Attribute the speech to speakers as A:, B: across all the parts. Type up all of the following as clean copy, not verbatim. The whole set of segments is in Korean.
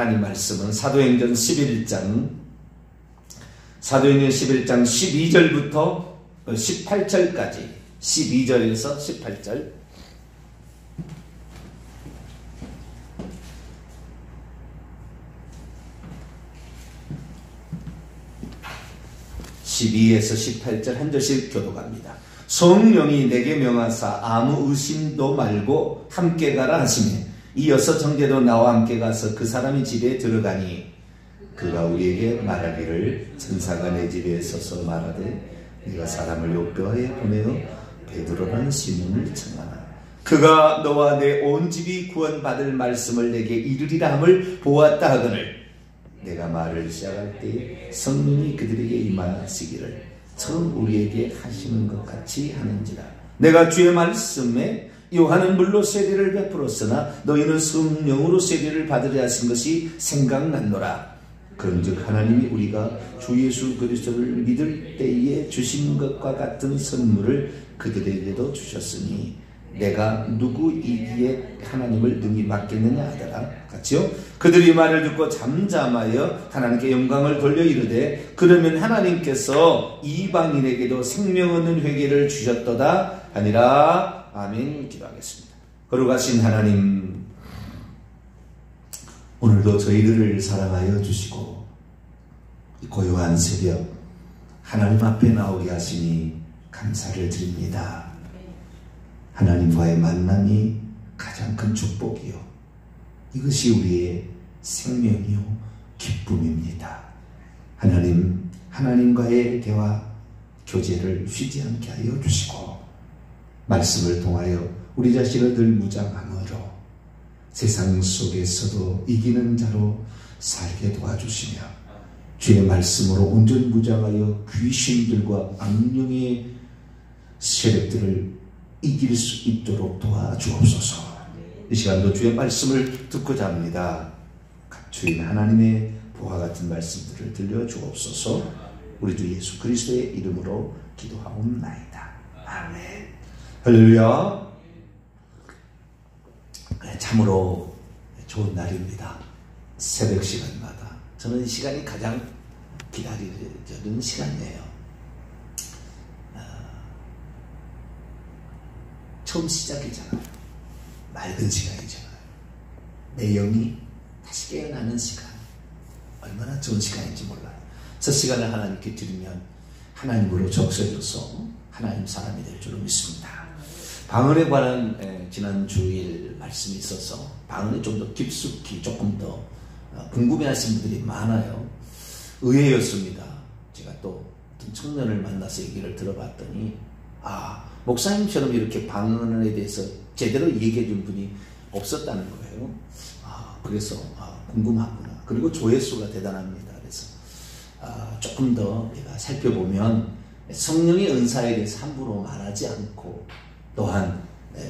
A: 하나님 말씀은 사도행전 11장 12절부터 18절까지 12절에서 18절 12에서 18절 한 절씩 교독합니다. 성령이 내게 명하사 아무 의심도 말고 함께 가라 하시매 이어서 정제도 나와 함께 가서 그 사람이 집에 들어가니 그가 우리에게 말하기를 천사가 내 집에 서서 말하되 네가 사람을 요뼈에 보내어 베드로라는 시몬을 청하라. 그가 너와 내 온 집이 구원받을 말씀을 내게 이르리라 함을 보았다 하거늘 내가 말을 시작할 때 성령이 그들에게 임하시기를 처음 우리에게 하시는 것 같이 하는지라. 내가 주의 말씀에 요한은 물로 세례를 베풀었으나 너희는 성령으로 세례를 받으려 하신 것이 생각났노라. 그런즉 하나님이 우리가 주 예수 그리스도를 믿을 때에 주신 것과 같은 선물을 그들에게도 주셨으니 내가 누구이기에 하나님을 능히 맡겠느냐 하더라. 같이요. 그들이 말을 듣고 잠잠하여 하나님께 영광을 돌려 이르되 그러면 하나님께서 이방인에게도 생명 얻는 회개를 주셨도다 하니라. 아멘. 기도하겠습니다. 거룩하신 하나님, 오늘도 저희들을 사랑하여 주시고 고요한 새벽 하나님 앞에 나오게 하시니 감사를 드립니다. 하나님과의 만남이 가장 큰 축복이요 이것이 우리의 생명이요 기쁨입니다. 하나님, 하나님과의 대화 교제를 쉬지 않게 하여 주시고 말씀을 통하여 우리 자신을 늘 무장함으로 세상 속에서도 이기는 자로 살게 도와주시며 주의 말씀으로 온전 무장하여 귀신들과 악령의 세력들을 이길 수 있도록 도와주옵소서. 이 시간도 주의 말씀을 듣고자 합니다. 주인 하나님의 보화 같은 말씀들을 들려주옵소서. 우리 주 예수 그리스도의 이름으로 기도하옵나이다. 아멘. 할렐루야. 참으로 좋은 날입니다. 새벽 시간마다 저는 이 시간이 가장 기다리는 시간이에요. 처음 시작이잖아요. 맑은 시간이잖아요. 내 영이 다시 깨어나는 시간. 얼마나 좋은 시간인지 몰라요. 저 시간을 하나님께 드리면 하나님으로 적셔져서 하나님 사람이 될 줄로 믿습니다. 방언에 관한 지난 주일 말씀이 있어서 방언에 좀 더 깊숙이 조금 더 궁금해하시는 분들이 많아요. 의외였습니다. 제가 또 어떤 청년을 만나서 얘기를 들어봤더니 목사님처럼 이렇게 방언에 대해서 제대로 얘기해 준 분이 없었다는 거예요. 그래서 궁금하구나. 그리고 조회수가 대단합니다. 그래서 조금 더 내가 살펴보면 성령의 은사에 대해서 함부로 말하지 않고 또한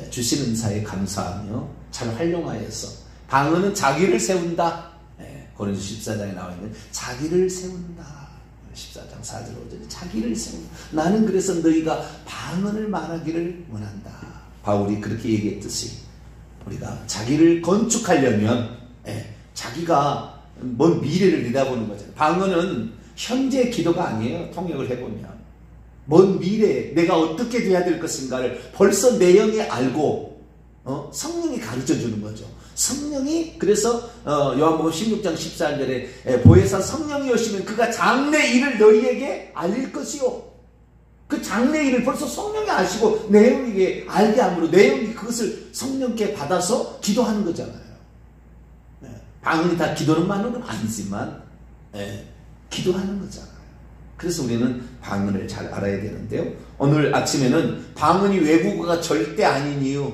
A: 주신 은사에 감사하며 잘 활용하여서 방언은 자기를 세운다. 고린도서 14장에 나와 있는 자기를 세운다. 14장 4절 5절에 자기를 세운다. 나는 그래서 너희가 방언을 말하기를 원한다. 바울이 그렇게 얘기했듯이 우리가 자기를 건축하려면 자기가 먼 미래를 내다보는 거잖아요. 방언은 현재 기도가 아니에요. 통역을 해보면 먼 미래에 내가 어떻게 돼야 될 것인가를 벌써 내 영이 알고 성령이 가르쳐 주는 거죠. 성령이 그래서 요한복음 16장 14절에 보혜사 성령이 오시면 그가 장래 일을 너희에게 알릴 것이요. 그 장래 일을 벌써 성령이 아시고 내 영에게 알게 함으로 내 영이 그것을 성령께 받아서 기도하는 거잖아요. 방언이 다 기도는 많은 건 아니지만 기도하는 거잖아요. 그래서 우리는 방언을 잘 알아야 되는데요. 오늘 아침에는 방언이 외국어가 절대 아닌 이유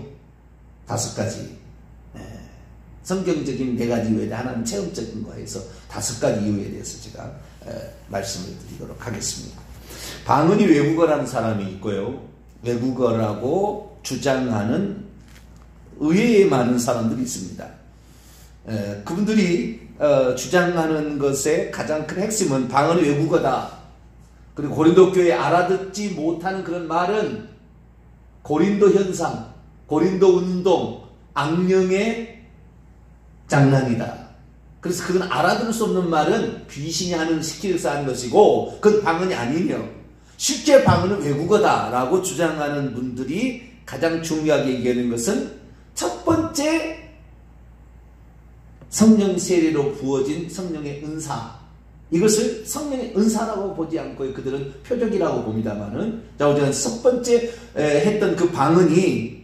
A: 5가지 성경적인 4가지 이유에 하나는 체험적인 거에서 5가지 이유에 대해서 제가 말씀을 드리도록 하겠습니다. 방언이 외국어라는 사람이 있고요. 외국어라고 주장하는 의외에 많은 사람들이 있습니다. 그분들이 주장하는 것의 가장 큰 핵심은 방언이 외국어다. 그리고 고린도 교회에 알아듣지 못하는 그런 말은 고린도 현상, 고린도 운동, 악령의 장난이다. 그래서 그건 알아들을 수 없는 말은 귀신이 시키려서 하는 것이고 그건 방언이 아니며 실제 방언은 외국어다라고 주장하는 분들이 가장 중요하게 얘기하는 것은 첫 번째 성령 세례로 부어진 성령의 은사, 이것을 성령의 은사라고 보지 않고 그들은 표적이라고 봅니다만은, 자, 어제는 첫 번째 했던 그 방언이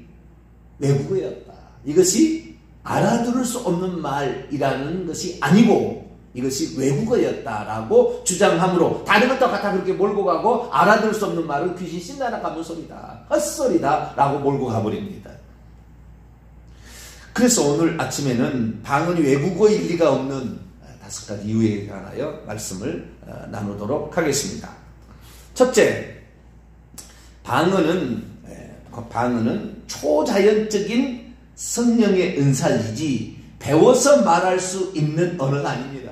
A: 외국어였다. 이것이 알아들을 수 없는 말이라는 것이 아니고 이것이 외국어였다라고 주장함으로 다른 것도 갖다 그렇게 몰고 가고 알아들을 수 없는 말은 귀신 신나라 가문 소리다, 헛소리다 라고 몰고 가버립니다. 그래서 오늘 아침에는 방언이 외국어일 리가 없는 5가지 이유에 관하여 말씀을 나누도록 하겠습니다. 첫째, 방언은 초자연적인 성령의 은사이지 배워서 말할 수 있는 언어가 아닙니다.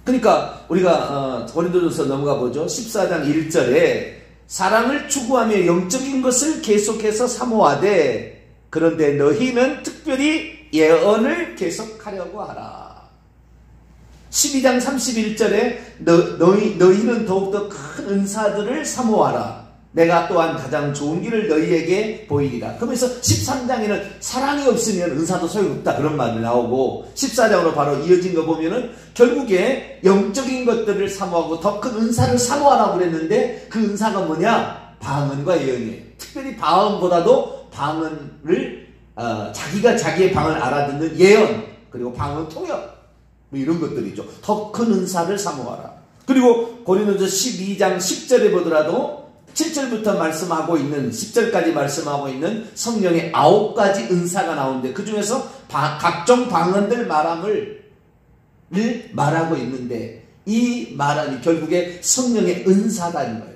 A: 그러니까 우리가 고린도전서 넘어가 보죠. 14장 1절에 사랑을 추구하며 영적인 것을 계속해서 사모하되 그런데 너희는 특별히 예언을 계속하려고 하라. 12장 31절에 너희는 더욱더 큰 은사들을 사모하라. 내가 또한 가장 좋은 길을 너희에게 보이리라. 그러면서 13장에는 사랑이 없으면 은사도 소용없다 그런 말이 나오고 14장으로 바로 이어진 거 보면은 결국에 영적인 것들을 사모하고 더 큰 은사를 사모하라고 그랬는데 그 은사가 뭐냐? 방언과 예언이에요. 특별히 방언보다도 방언을 자기가 자기의 방언을 알아듣는 예언, 그리고 방언 통역 뭐 이런 것들이죠. 더 큰 은사를 사모하라. 그리고 고린도서 12장 10절에 보더라도 7절부터 말씀하고 있는 10절까지 말씀하고 있는 성령의 9가지 은사가 나오는데 그 중에서 각종 방언들 말함을 말하고 있는데 이 말함이 결국에 성령의 은사다는 거예요.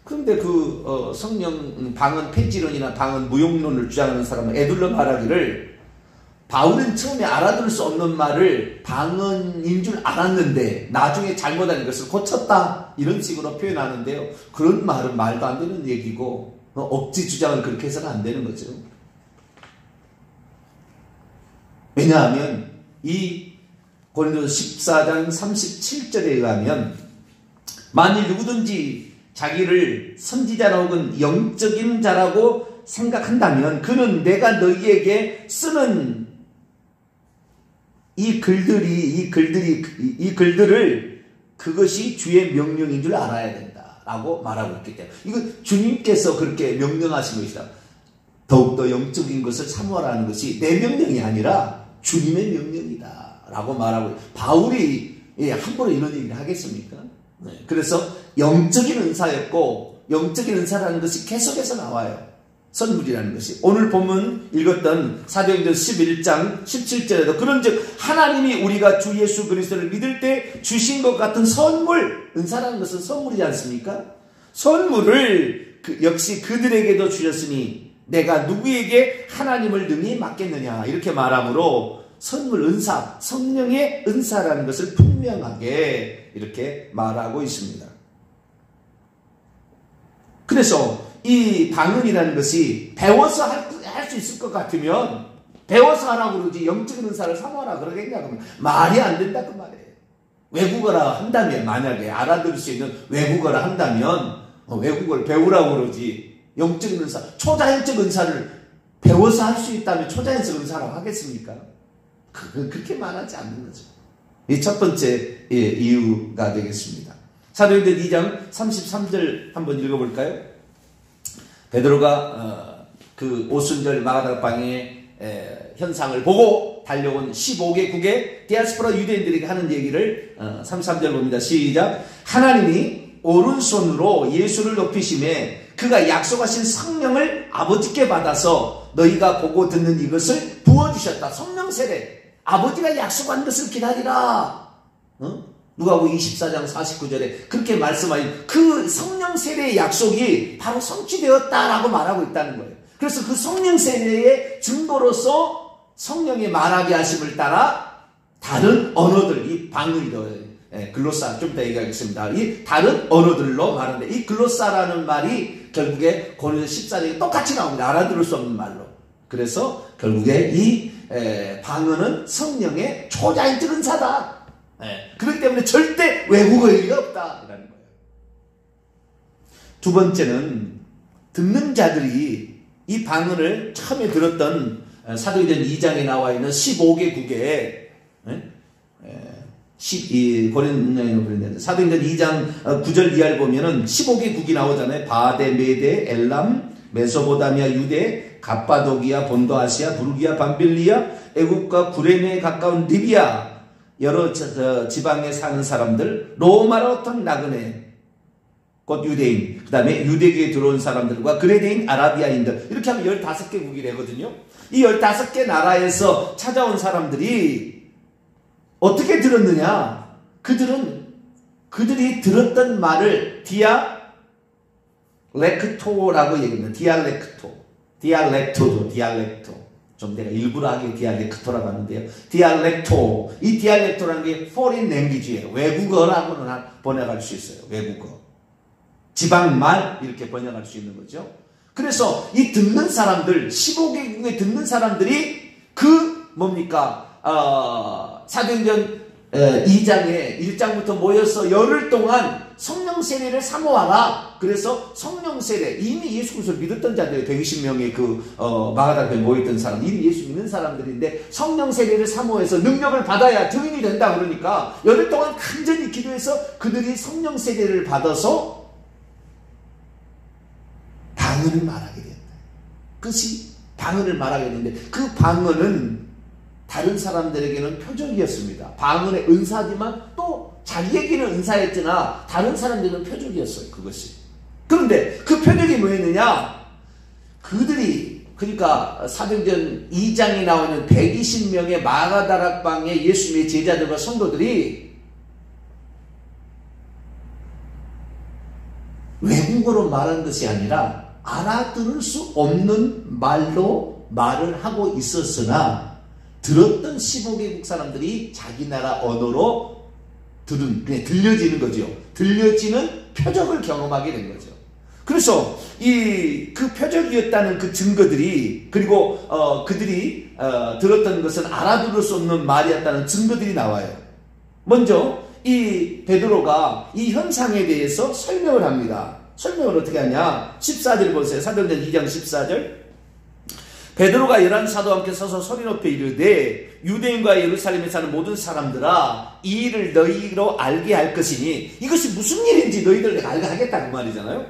A: 그런데 그 성령 방언 폐지론이나 방언 무용론을 주장하는 사람은 애둘러 말하기를 바울은 처음에 알아들을 수 없는 말을 방언인 줄 알았는데 나중에 잘못한 것을 고쳤다 이런 식으로 표현하는데요. 그런 말은 말도 안 되는 얘기고 억지 주장은 그렇게 해서는 안 되는 거죠. 왜냐하면 이 고린도서 14장 37절에 의하면 만일 누구든지 자기를 선지자라 혹은 영적인 자라고 생각한다면 그는 내가 너희에게 쓰는 이 글들을 그것이 주의 명령인 줄 알아야 된다라고 말하고 있기 때문에 이거 주님께서 그렇게 명령하신 것이다. 더욱더 영적인 것을 사모하라는 것이 내 명령이 아니라 주님의 명령이다라고 말하고 바울이 함부로 이런 얘기를 하겠습니까? 네. 그래서 영적인 은사였고 영적인 은사라는 것이 계속해서 나와요. 선물이라는 것이. 오늘 본문 읽었던 사도행전 11장 17절에도 그런즉 하나님이 우리가 주 예수 그리스도를 믿을 때 주신 것 같은 선물, 은사라는 것은 선물이지 않습니까? 선물을 역시 그들에게도 주셨으니 내가 누구에게 하나님을 능히 맡겠느냐 이렇게 말하므로 선물, 은사, 성령의 은사라는 것을 분명하게 이렇게 말하고 있습니다. 그래서 이 방언이라는 것이 배워서 할 수 있을 것 같으면 배워서 하라고 그러지 영적인 은사를 사모하라 그러겠냐 그러면 말이 안 된다 그 말이에요. 외국어라 한다면 만약에 알아들을 수 있는 외국어라 한다면 외국어를 배우라고 그러지 영적인 은사, 초자연적 은사를 배워서 할 수 있다면 초자연적 은사라고 하겠습니까? 그렇게 말하지 않는 거죠. 이 첫 번째 이유가 되겠습니다. 사도행전 2장 33절 한번 읽어볼까요? 베드로가 그 오순절 마가다락방의 현상을 보고 달려온 15개국의 디아스포라 유대인들에게 하는 얘기를 33절 봅니다. 시작. 하나님이 오른손으로 예수를 높이심에 그가 약속하신 성령을 아버지께 받아서 너희가 보고 듣는 이것을 부어주셨다. 성령 세례. 아버지가 약속한 것을 기다리라. 누가복음 24장 49절에 그렇게 말씀하신 그 성령 세례의 약속이 바로 성취되었다라고 말하고 있다는 거예요. 그래서 그 성령 세례의 증거로서 성령의 말하게 하심을 따라 다른 언어들, 이 방언이죠. 글로사, 좀 이따 얘기하겠습니다. 이 다른 언어들로 말하는데 이 글로사라는 말이 결국에 고린도서 14장에 똑같이 나옵니다. 알아들을 수 없는 말로. 그래서 결국에 이 방언은 성령의 초자연적 은사다. 그렇기 때문에 절대 외국어일 리가 없다. 이라는 거예요. 두 번째는 듣는 자들이 이 방언을 처음에 들었던 사도행전 2장에 나와 있는 15개국에 사도행전 2장 9절 이하를 보면은 15개국이 나오잖아요. 바데, 메데, 엘람, 메소보다미아, 유대, 갑바도기아, 본도아시아, 부르기아, 밤빌리아, 애국과 구레네에 가까운 리비아, 여러 지방에 사는 사람들, 로마로 어떤 나그네, 곧 유대인, 그 다음에 유대교에 들어온 사람들과 그레데인 아라비아인들, 이렇게 하면 15개국이 되거든요. 이 15개 나라에서 찾아온 사람들이 어떻게 들었느냐? 그들이 들었던 말을 디알렉토라고 얘기합니다. 디알렉토. 좀 내가 일부러 하게 디알렉토라고 하는데요. 디알렉토. 이 디알렉토라는 게 foreign language예요. 외국어라고는 번역할 수 있어요. 외국어. 지방말 이렇게 번역할 수 있는 거죠. 그래서 이 듣는 사람들, 15개국에 듣는 사람들이 사도행전 2장에 1장부터 모여서 열흘 동안 성령 세례를 사모하라. 그래서 성령 세례, 이미 예수 그리스도를 믿었던 자들이 120명의 마가다락에 모였던 사람, 이미 예수 믿는 사람들인데 성령 세례를 사모해서 능력을 받아야 증인이 된다. 그러니까 열흘 동안 간절히 기도해서 그들이 성령 세례를 받아서 방언을 말하게 된다. 그것이 방언을 말하게 되는데 그 방언은 다른 사람들에게는 표적이었습니다. 방언의 은사지만 또 자기에게는 은사였으나 다른 사람들은 표적이었어요. 그것이. 그런데 그 표적이 뭐였느냐? 그러니까 사도행전 2장에 나오는 120명의 마가다락방의 예수님의 제자들과 성도들이 외국어로 말한 것이 아니라 알아들을 수 없는 말로 말을 하고 있었으나 들었던 15개국 사람들이 자기 나라 언어로 그냥 들려지는 거죠. 들려지는 표적을 경험하게 된 거죠. 그래서 그 표적이었다는 그 증거들이, 그리고 그들이 들었던 것은 알아들을 수 없는 말이었다는 증거들이 나와요. 먼저 이 베드로가 이 현상에 대해서 설명을 합니다. 설명을 어떻게 하냐? 14절 보세요. 사도행전 2장 14절. 베드로가 11사도와 함께 서서 소리 높여 이르되 유대인과 예루살렘에 사는 모든 사람들아 이 일을 너희로 알게 할 것이니, 이것이 무슨 일인지 너희들 내가 알게 하겠다 그 말이잖아요.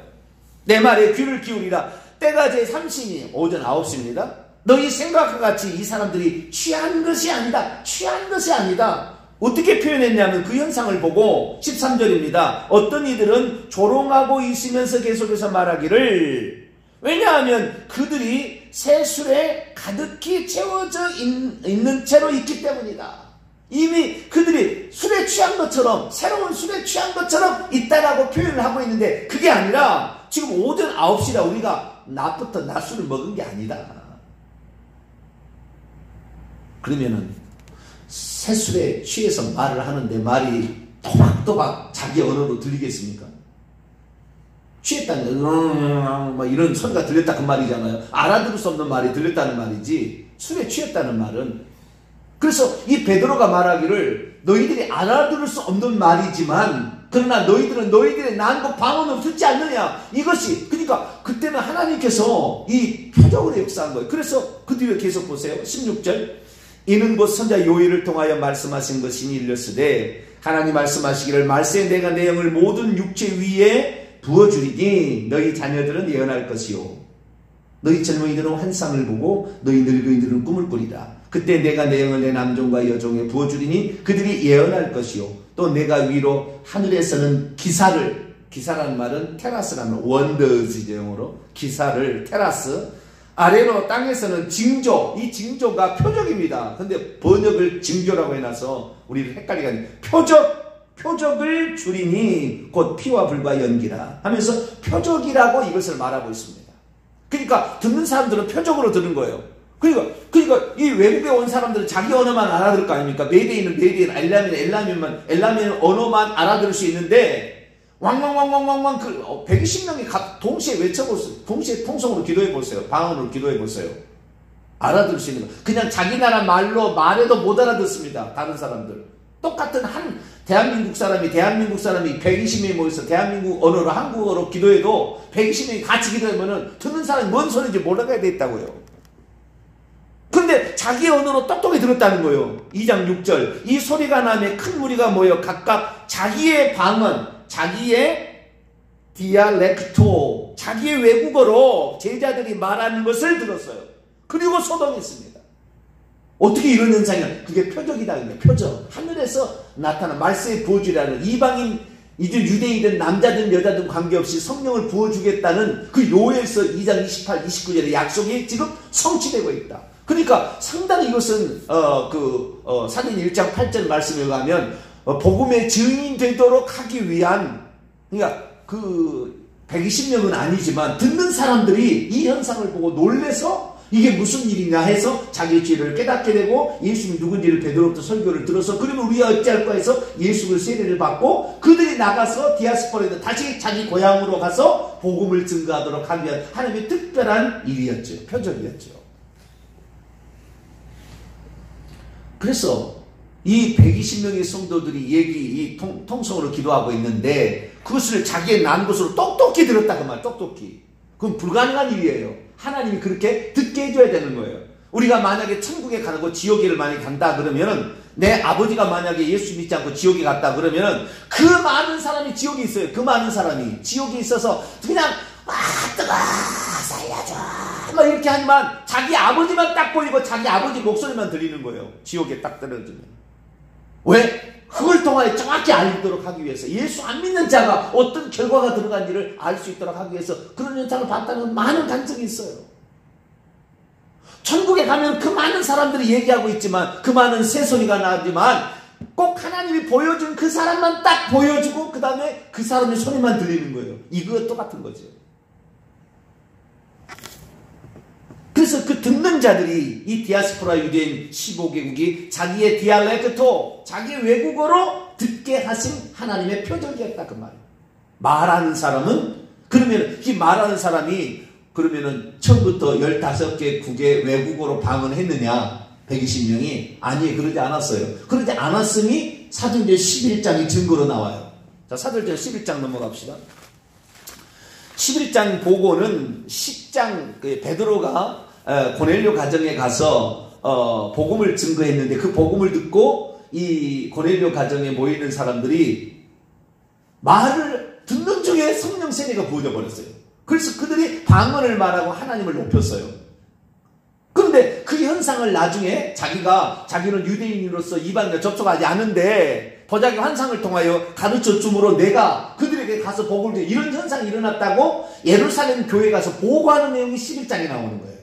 A: 내 말에 귀를 기울이라. 때가 제 3시니 오전 9시입니다. 너희 생각과 같이 이 사람들이 취한 것이 아니다. 어떻게 표현했냐면 그 현상을 보고 13절입니다. 어떤 이들은 조롱하고 있으면서 계속해서 말하기를, 왜냐하면 그들이 새 술에 가득히 채워져 있는 채로 있기 때문이다. 이미 그들이 술에 취한 것처럼, 새로운 술에 취한 것처럼 있다라고 표현을 하고 있는데, 그게 아니라 지금 오전 9시라 우리가 낮부터 낮술을 먹은 게 아니다. 그러면은 새 술에 취해서 말을 하는데 말이 또박또박 자기 언어로 들리겠습니까? 취했다는 이런 소리가 들렸다 그 말이잖아요. 알아들을 수 없는 말이 들렸다는 말이지 술에 취했다는 말은. 그래서 이 베드로가 말하기를 너희들이 알아들을 수 없는 말이지만 그러나 너희들은 너희들의 난고 방언으로 듣지 않느냐. 이것이, 그러니까 그때는 하나님께서 이 표적으로 역사한 거예요. 그래서 그 뒤에 계속 보세요. 16절. 이는 곧 선자 요엘을 통하여 말씀하신 것이니 이르시되 하나님 말씀하시기를 말세 내가 내 영을 모든 육체 위에 부어주리니 너희 자녀들은 예언할 것이요 너희 젊은이들은 환상을 보고 너희 늙은이들은 꿈을 꾸리라. 그때 내가 내 영을 내 남종과 여종에 부어주리니 그들이 예언할 것이요 또 내가 위로 하늘에서는 기사라는 말은 테라스라는 원더즈 영어로 기사를 테라스, 아래로 땅에서는 징조, 이 징조가 표적입니다. 근데 번역을 징조라고 해놔서 우리를 헷갈리게 하는 표적을 주리니 곧 피와 불과 연기라 하면서 표적이라고 이것을 말하고 있습니다. 그러니까 듣는 사람들은 표적으로 들은 거예요. 그러니까 이 외국에 온 사람들은 자기 언어만 알아들을 거 아닙니까? 메데이는 메데인, 엘라민은 언어만 알아들을 수 있는데 왕왕왕왕왕왕 120명이 동시에 외쳐보세요. 동시에 통성으로 기도해보세요. 방언으로 기도해보세요. 알아들 수 있는 거. 그냥 자기 나라 말로 말해도 못 알아듣습니다. 다른 사람들. 똑같은 대한민국 사람이 120명이 모여서 대한민국 언어로 한국어로 기도해도 120명이 같이 기도하면은 듣는 사람이 뭔 소리인지 몰라가야 되겠다고요. 그런데 자기 언어로 똑똑히 들었다는 거예요. 2장 6절. 이 소리가 나며 큰 무리가 모여 각각 자기의 방언, 자기의 디알렉토, 자기의 외국어로 제자들이 말하는 것을 들었어요. 그리고 소동했습니다. 어떻게 이런 현상이 그게 표적이다. 표적. 하늘에서 나타난 말세의 부어주라는 이방인 이들 유대인이든 남자든 여자든 관계없이 성령을 부어주겠다는 그 요엘서 2장 28, 29절의 약속이 지금 성취되고 있다. 그러니까 상당히 이것은 사도행전 1장 8절 말씀에 의하면 복음의 증인 되도록 하기 위한, 그러니까 그 120명은 아니지만 듣는 사람들이 이 현상을 보고 놀래서 이게 무슨 일이냐 해서 자기의 죄를 깨닫게 되고 예수님이 누군지를 베드로부터 설교를 들어서 그러면 우리가 어찌할까 해서 예수를 세례를 받고 그들이 나가서 디아스포라에서 다시 자기 고향으로 가서 복음을 증거하도록 하기 위한 하나님의 특별한 일이었죠. 표적이었죠. 그래서 이 120명의 성도들이 통성으로 기도하고 있는데 그것을 자기의 난 곳으로 똑똑히 들었다 그 말. 똑똑히. 그건 불가능한 일이에요. 하나님이 그렇게 듣게 해줘야 되는 거예요. 우리가 만약에 천국에 가고 지옥에를 많이 간다 그러면은, 내 아버지가 만약에 예수 믿지 않고 지옥에 갔다 그러면은 그 많은 사람이 지옥에 있어요. 그 많은 사람이 지옥에 있어서 그냥 뜨거 살려줘 막 이렇게 하지만 자기 아버지만 딱 보이고 자기 아버지 목소리만 들리는 거예요. 지옥에 딱 떨어지면. 왜? 그걸 통하여 정확히 알도록 하기 위해서, 예수 안 믿는 자가 어떤 결과가 들어간지를 알 수 있도록 하기 위해서 그런 현상을 봤다는 많은 간증이 있어요. 천국에 가면 그 많은 사람들이 얘기하고 있지만, 그 많은 새소리가 나지만 꼭 하나님이 보여준 그 사람만 딱 보여주고 그 다음에 그 사람의 소리만 들리는 거예요. 이거 똑같은 거죠. 그래서 그 듣는 자들이 이 디아스포라 유대인 15개국이 자기의 디알렉토, 자기의 외국어로 듣게 하신 하나님의 표적이었다 그 말이에요. 말하는 사람은, 그러면 이 말하는 사람이 그러면은 처음부터 15개 국의 외국어로 방언했느냐? 120명이? 아니에요. 그러지 않았어요. 그러지 않았음이 사도행전 11장이 증거로 나와요. 자, 사도행전 11장 넘어갑시다. 11장 보고는 10장 베드로가 고넬료 가정에 가서 복음을 증거했는데, 그 복음을 듣고 이 고넬료 가정에 모이는 사람들이 말을 듣는 중에 성령 세례가 부어져 버렸어요. 그래서 그들이 방언을 말하고 하나님을 높였어요. 그런데 그 현상을 나중에 자기는 유대인으로서 이방인과 접촉하지 않은데 도자기 환상을 통하여 가르쳐 줌으로 내가 그들에게 가서 복을 줘, 이런 현상이 일어났다고 예루살렘 교회에 가서 보고하는 내용이 11장에 나오는 거예요.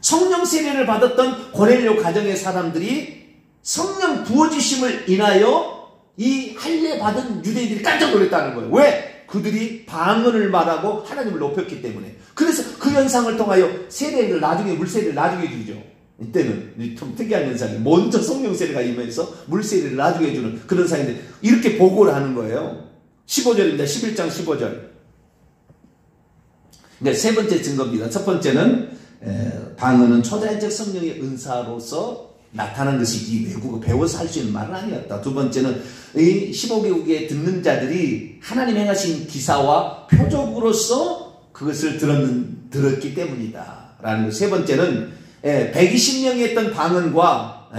A: 성령 세례를 받았던 고넬료 가정의 사람들이 성령 부어주심을 인하여 이 할례 받은 유대인들이 깜짝 놀랐다는 거예요. 왜? 그들이 방언을 말하고 하나님을 높였기 때문에. 그래서 그 현상을 통하여 세례를 나중에, 물세례를 나중에 주죠. 이때는 좀 특이한 현상이, 먼저 성령 세례가 임해서 물세례를 나중에 주는 그런 상인데, 이렇게 보고를 하는 거예요. 15절입니다. 11장 15절. 그러니까 세 번째 증거입니다. 첫 번째는 방언은 초자연적 성령의 은사로서 나타난 것이지 외국어 배워서 할 수 있는 말은 아니었다. 두 번째는 이 15개국의 듣는 자들이 하나님 행하신 기사와 표적으로서 그것을 들었기 때문이다 라는 것. 세 번째는 120명이 했던 방언과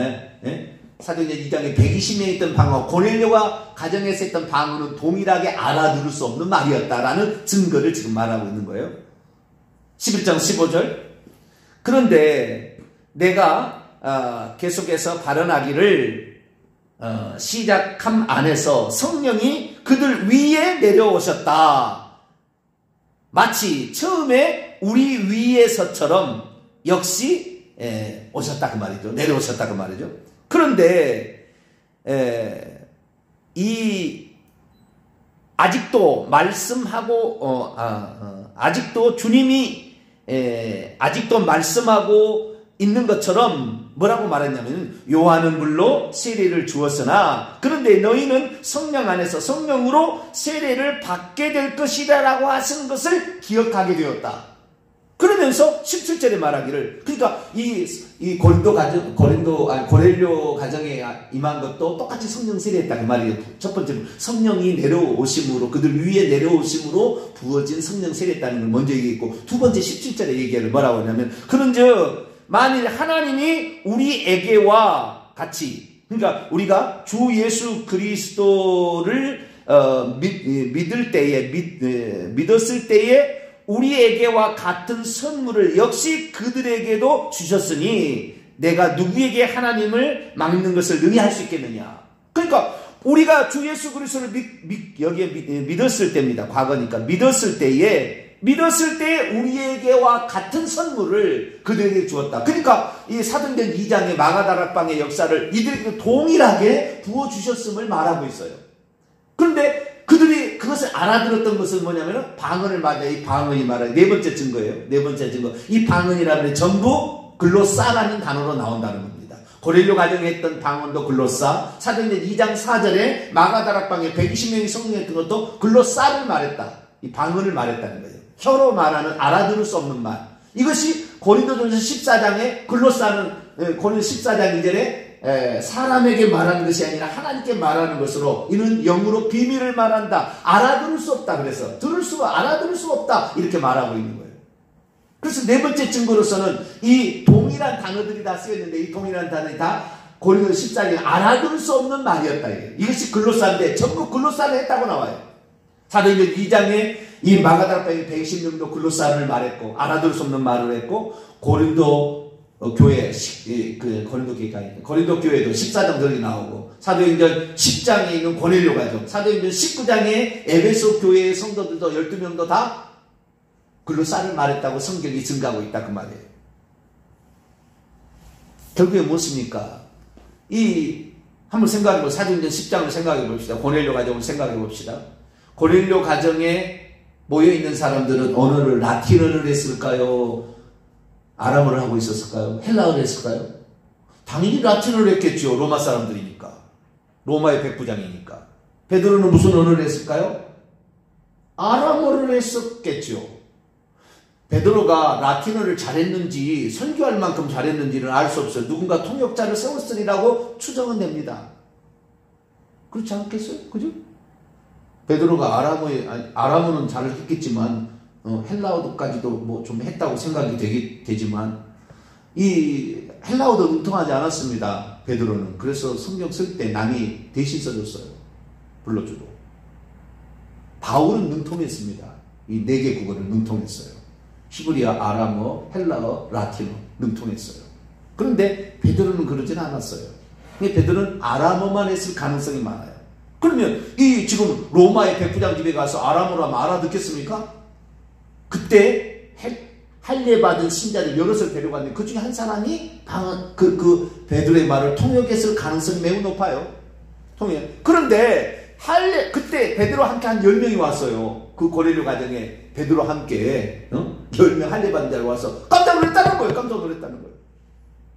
A: 사도행전 2장에 120명이 했던 방언과 고넬료가 가정에서 했던 방언은 동일하게 알아들을 수 없는 말이었다라는 증거를 지금 말하고 있는 거예요. 11장 15절. 그런데 내가 계속해서 발언하기를 시작함 안에서 성령이 그들 위에 내려오셨다. 마치 처음에 우리 위에서처럼 역시 오셨다 그 말이죠. 내려오셨다 그 말이죠. 그런데 아직도 말씀하고 아직도 주님이 아직도 말씀하고 있는 것처럼 뭐라고 말했냐면, 요한은 물로 세례를 주었으나 그런데 너희는 성령 안에서 성령으로 세례를 받게 될 것이다 라고 하신 것을 기억하게 되었다. 그러면 그러면서 17절에 말하기를, 그러니까 이 고넬료 가정에 임한 것도 똑같이 성령 세례했다 그 말이에요. 첫 번째로 성령이 내려오심으로, 그들 위에 내려오심으로 부어진 성령 세례했다는 걸 먼저 얘기했고, 두 번째 17절에 얘기를 뭐라고 하냐면, 그런즉 만일 하나님이 우리에게와 같이, 그러니까 우리가 주 예수 그리스도를 믿었을 때에 우리에게와 같은 선물을 역시 그들에게도 주셨으니 내가 누구에게 하나님을 막는 것을 능히 할 수 있겠느냐. 그러니까 우리가 주 예수 그리스도를 여기에 믿었을 때입니다. 과거니까 믿었을 때에 우리에게와 같은 선물을 그들에게 주었다. 그러니까 이 사도행전 2장의 마가다락방의 역사를 이들에게 동일하게 부어주셨음을 말하고 있어요. 그런데 그들이 그것을 알아들었던 것은 뭐냐면은 방언을 말해. 이 방언이 말하는 네 번째 증거예요. 네 번째 증거. 이 방언이라는 게 전부 글로사라는 단어로 나온다는 겁니다. 고넬료 가정에 했던 방언도 글로사. 사도행전 2장 4절에 마가다락방에 120명이 성령했던 것도 글로사를 말했다. 이 방언을 말했다는 거예요. 혀로 말하는 알아들을 수 없는 말. 이것이 고린도전서 14장에 글로사는 고린도 14장 2절에 사람에게 말하는 것이 아니라 하나님께 말하는 것으로 이는 영으로 비밀을 말한다. 알아들을 수 없다. 그래서 알아들을 수 없다. 이렇게 말하고 있는 거예요. 그래서 네 번째 증거로서는 이 동일한 단어들이 다 쓰였는데 이 동일한 단어들이 다 고린도 14장에 알아들을 수 없는 말이었다. 이것이 글로사인데 전부 글로사를 했다고 나와요. 사도행전 2장에 이 마가다락방에 120명도 글로사를 말했고 알아들을 수 없는 말을 했고 고린도 교회, 고린도 교회도 14장 들이 나오고, 사도행전 10장에 있는 고넬료 가정, 사도행전 19장에 에베소 교회의 성도들도 12명도 다 글로사를 말했다고 성경이 증가하고 있다 그 말이에요. 결국에 무엇입니까? 한번 생각해보고 사도행전 10장을 생각해 봅시다. 고넬료 가정을 생각해 봅시다. 고넬료 가정에 모여있는 사람들은 언어를 라틴어를 했을까요? 아람어를 하고 있었을까요? 헬라어를 했을까요? 당연히 라틴어를 했겠죠. 로마 사람들이니까. 로마의 백부장이니까. 베드로는 무슨 언어를 했을까요? 아람어를 했었겠죠. 베드로가 라틴어를 잘했는지 선교할 만큼 잘했는지는 알 수 없어요. 누군가 통역자를 세웠으리라고 추정은 됩니다. 그렇지 않겠어요? 그죠? 베드로가 아람어는 잘했겠지만 헬라어도까지도 뭐 좀 했다고 생각이 되지만 이 헬라어도 능통하지 않았습니다. 베드로는. 그래서 성경 쓸 때 남이 대신 써줬어요. 불러주고. 바울은 능통했습니다. 이 네 개 국어를 능통했어요. 히브리어, 아람어, 헬라어, 라틴어 능통했어요. 그런데 베드로는 그러진 않았어요. 베드로는 아람어만 했을 가능성이 많아요. 그러면 이 지금 로마의 백부장 집에 가서 아람어로 하면 알아듣겠습니까? 그때 할례받은 신자들 여럿을 데려갔는데 그 중에 한 사람이 그 베드로의 말을 통역했을 가능성이 매우 높아요. 그런데 그때 베드로 함께 한 10명이 왔어요. 그 고넬료 가정에 베드로 함께 10명 할례받은 자를 와서 깜짝 놀랐다는 거예요.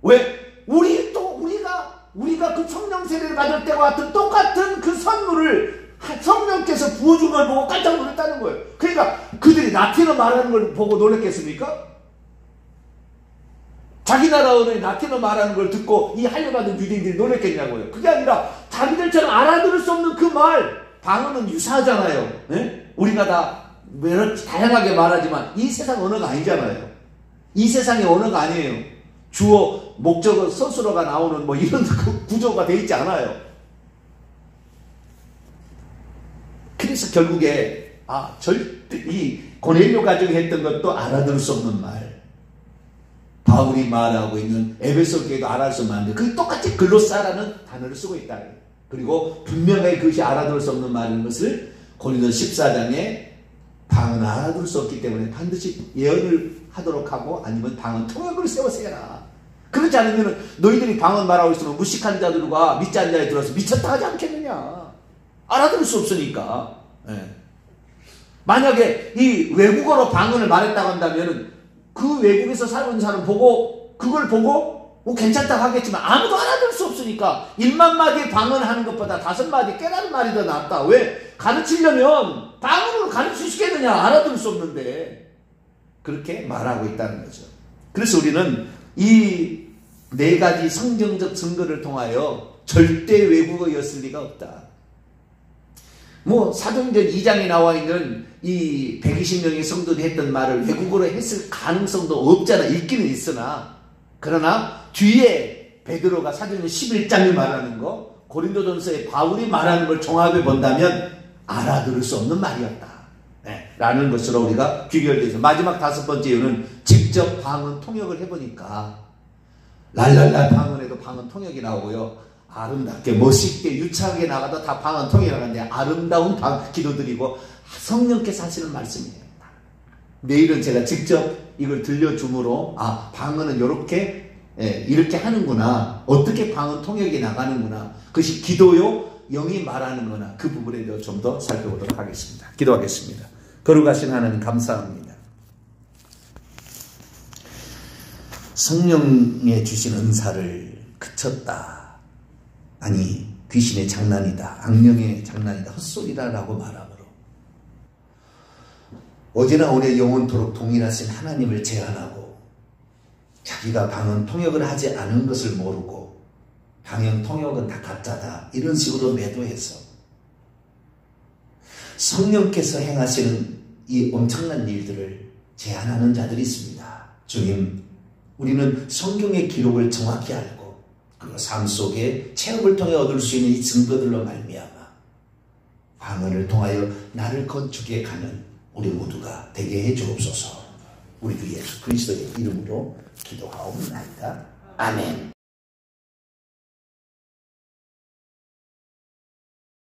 A: 왜? 우리가 그 성령 세례를 받을 때와 같은 똑같은 그 선물을 성령께서 부어준 걸 보고 깜짝 놀랐다는 거예요. 그러니까 그들이 라틴어 말하는 걸 보고 놀랐겠습니까? 자기 나라 언어의 라틴어 말하는 걸 듣고 이 할례받은 유대인들이 놀랐겠냐고요. 그게 아니라 자기들처럼 알아들을 수 없는 그 말, 방언은 유사하잖아요. 네? 우리가 다 다양하게 말하지만 이 세상 언어가 아니잖아요. 이 세상의 언어가 아니에요. 주어, 목적어, 서술어가 나오는 뭐 이런 구조가 되어 있지 않아요. 그래서 결국에 절대 이 고넬료 가정이 했던 것도 알아들을 수 없는 말, 바울이 말하고 있는 에베소 교회도 알아들 수 없는 말인데 그 똑같이 글로사라는 단어를 쓰고 있다. 그리고 분명하게 그것이 알아들을 수 없는 말인 것을 고린도 14장에 방언 알아들을 수 없기 때문에 반드시 예언을 하도록 하고 아니면 방언 통역을 세워서 해라. 그렇지 않으면 너희들이 방언 말하고 있으면 무식한 자들과 믿지 않는 자에 들어서 미쳤다 하지 않겠느냐. 알아들을 수 없으니까. 만약에 이 외국어로 방언을 말했다고 한다면 그 외국에서 살고 있는 사람 그걸 보고 뭐 괜찮다고 하겠지만 아무도 알아들을 수 없으니까 1만 마디 방언하는 것보다 5마디 깨달은 말이 더 낫다. 왜? 가르치려면 방언으로 가르칠 수 있겠느냐. 알아들을 수 없는데. 그렇게 말하고 있다는 거죠. 그래서 우리는 이 네 가지 성경적 증거를 통하여 절대 외국어였을 리가 없다. 사도행전 2장에 나와 있는 이 120명의 성도들이 했던 말을 외국어로 했을 가능성도 없잖아. 있기는 있으나, 그러나 뒤에 베드로가 사도행전 11장에 말하는 거, 고린도전서에 바울이 말하는 걸 종합해 본다면 알아들을 수 없는 말이었다. 라는 것으로 우리가 귀결돼서, 마지막 5번째 이유는 직접 방언 통역을 해보니까 랄랄랄 방언에도 방언 통역이 나오고요, 아름답게 멋있게 유창하게 나가도 다 방언 통역이 나가는데 아름다운 기도드리고 성령께서 하시는 말씀이에요. 내일은 제가 직접 이걸 들려줌으로 방언은 이렇게 하는구나, 어떻게 방언 통역이 나가는구나, 그것이 기도요 영이 말하는 거나 그 부분에 대해서 좀 더 살펴보도록 하겠습니다. 기도하겠습니다. 거룩하신 하나님 감사합니다. 성령에 주신 은사를 그쳤다, 아니 귀신의 장난이다, 악령의 장난이다, 헛소리다라고 말하므로 어제나 오늘 영원토록 동일하신 하나님을 제안하고 자기가 방언 통역을 하지 않은 것을 모르고 방언 통역은 다 가짜다 이런 식으로 매도해서 성령께서 행하시는 이 엄청난 일들을 제안하는 자들이 있습니다. 주님, 우리는 성경의 기록을 정확히 알고 그리고 삶 속에 체험을 통해 얻을 수 있는 이 증거들로 말미암아 방언을 통하여 나를 건축해 가는 우리 모두가 되게 해 주옵소서. 우리 주 예수 그리스도의 이름으로 기도하옵나이다. 아멘.